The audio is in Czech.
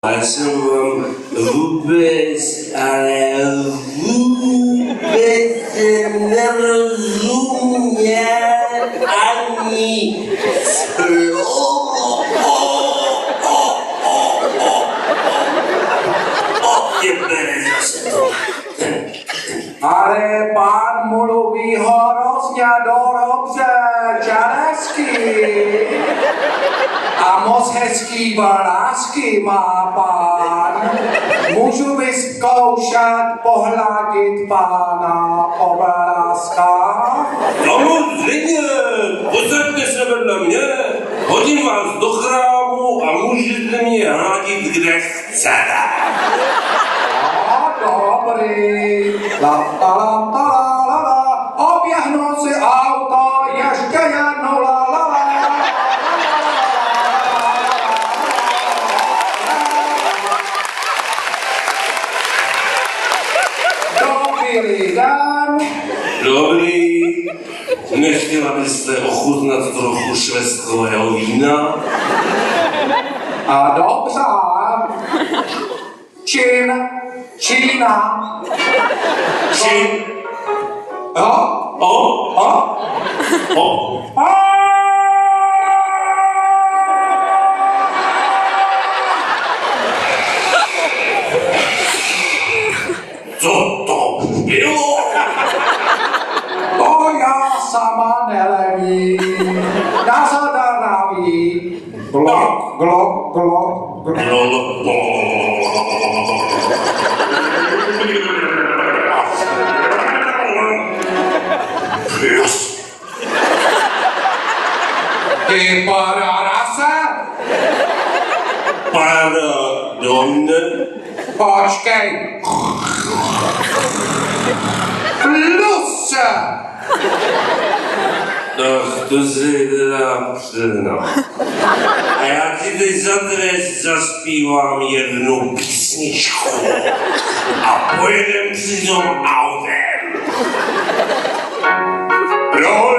Já jsem vám vůbec, ale vůbec nerozuměl ani slovo. Je bere zase to. Ale pán mluví hrozně dobře česky. A moc hezký vlásky má pán. Můžu vyzkoušet pohladit pána po vláskách? Samozřejmě, posaďte se vedle mě, hodím vás do chrámu a můžete mě hladit, kde chcete. Dobrý. La. Oběhnu si auto ještě jednou la. Dobrý den. Dobrý. Nechtěla byste ochutnat trochu švestkového vína? A dobře. Čína. Čin. Co to bylo? To já sama nevím. Na zdraví. Glok. Ty pararase? Pardon. Počkej. Plusce. Tak to si teda přiznám. A já ti teď za trest zaspívám jednu písničku. A pojedem přitom autem. Lo.